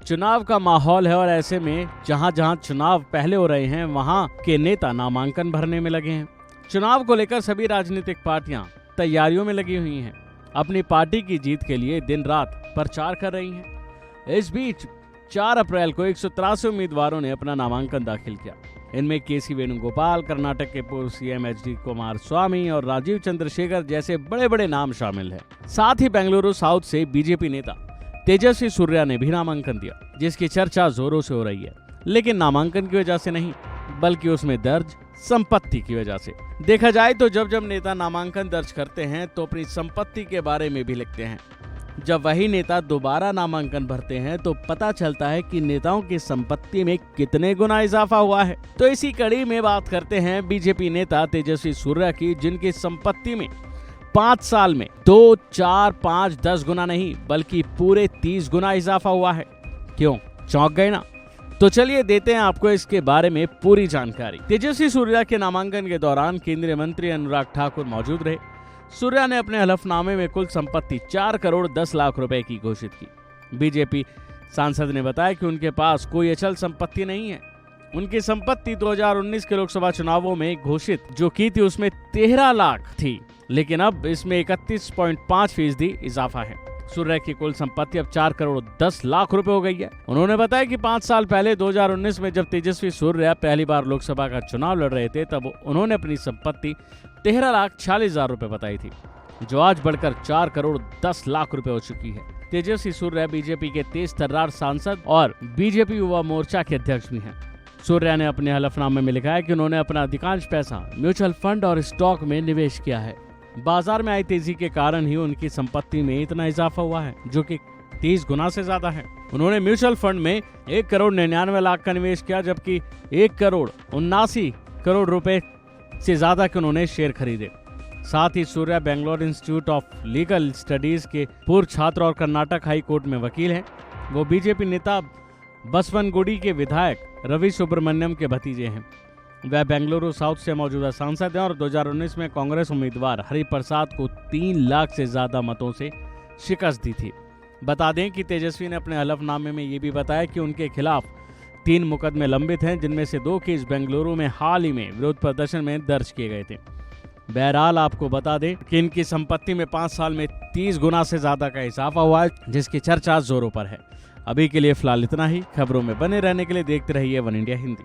चुनाव का माहौल है और ऐसे में जहां जहां चुनाव पहले हो रहे हैं वहां के नेता नामांकन भरने में लगे हैं। चुनाव को लेकर सभी राजनीतिक पार्टियां तैयारियों में लगी हुई हैं। अपनी पार्टी की जीत के लिए दिन रात प्रचार कर रही हैं। इस बीच 4 अप्रैल को 183 उम्मीदवारों ने अपना नामांकन दाखिल किया। इनमें केसी वेणुगोपाल, कर्नाटक के पूर्व सीएम एचडी कुमारस्वामी और राजीव चंद्रशेखर जैसे बड़े बड़े नाम शामिल हैं। साथ ही बेंगलुरु साउथ से बीजेपी नेता तेजस्वी सूर्या ने भी नामांकन दिया, जिसकी चर्चा जोरों से हो रही है। लेकिन नामांकन की वजह से नहीं, बल्कि उसमें दर्ज संपत्ति की वजह से। देखा जाए तो जब जब नेता नामांकन दर्ज करते हैं तो अपनी संपत्ति के बारे में भी लिखते हैं। जब वही नेता दोबारा नामांकन भरते हैं तो पता चलता है कि नेताओं की संपत्ति में कितने गुना इजाफा हुआ है। तो इसी कड़ी में बात करते हैं बीजेपी नेता तेजस्वी सूर्या की, जिनकी संपत्ति में 5 साल में 2, 4, 5, 10 गुना नहीं बल्कि पूरे 30 गुना इजाफा हुआ है। क्यों, चौंक गए ना? तो चलिए देते हैं आपको इसके बारे में पूरी जानकारी। तेजस्वी सूर्या के नामांकन के दौरान केंद्रीय मंत्री अनुराग ठाकुर मौजूद रहे। सूर्या ने अपने हलफनामे में कुल संपत्ति 4 करोड़ 10 लाख रुपए की घोषित की। बीजेपी सांसद ने बताया कि उनके पास कोई अचल संपत्ति नहीं है। उनकी संपत्ति 2019 के लोकसभा चुनावों में घोषित जो की थी उसमें 13 लाख थी, लेकिन अब इसमें 31.5% इजाफा है। सूर्या की कुल संपत्ति अब 4 करोड़ 10 लाख रुपए हो गई है। उन्होंने बताया कि 5 साल पहले 2019 में जब तेजस्वी सूर्या पहली बार लोकसभा का चुनाव लड़ रहे थे तब उन्होंने अपनी संपत्ति 13,46,000 रुपए बताई थी, जो आज बढ़कर 4 करोड़ 10 लाख रुपए हो चुकी है। तेजस्वी सूर्या बीजेपी के तेज तर्रार सांसद और बीजेपी युवा मोर्चा के अध्यक्ष भी हैं। सूर्या ने अपने हलफनामे में लिखा है कि उन्होंने अपना अधिकांश पैसा म्यूचुअल फंड और स्टॉक में निवेश किया है। बाजार में आई तेजी के कारण ही उनकी संपत्ति में इतना इजाफा हुआ है, जो कि 30 गुना से ज्यादा है। उन्होंने म्यूचुअल फंड में 1 करोड़ 99 लाख का निवेश किया, जबकि 1 करोड़ 79 करोड़ रुपए से ज्यादा के उन्होंने शेयर खरीदे। साथ ही Surya Bangalore institute of legal studies के पूर्व छात्र और कर्नाटक हाई कोर्ट में वकील हैं। वो बीजेपी नेता बसवनगुडी के विधायक रवि सुब्रमण्यम के भतीजे हैं। वह बेंगलुरु साउथ से मौजूदा सांसद हैं और 2019 में कांग्रेस उम्मीदवार हरिप्रसाद को 3 लाख से ज्यादा मतों से शिकस्त दी थी। बता दें कि तेजस्वी ने अपने हलफनामे में ये भी बताया कि उनके खिलाफ 3 मुकदमे लंबित हैं, जिनमें से 2 केस बेंगलुरु में हाल ही में विरोध प्रदर्शन में दर्ज किए गए थे। बहरहाल आपको बता दें कि इनकी संपत्ति में 5 साल में 30 गुना से ज्यादा का इजाफा हुआ है, जिसकी चर्चा जोरों पर है। अभी के लिए फिलहाल इतना ही। खबरों में बने रहने के लिए देखते रहिए वन इंडिया हिंदी।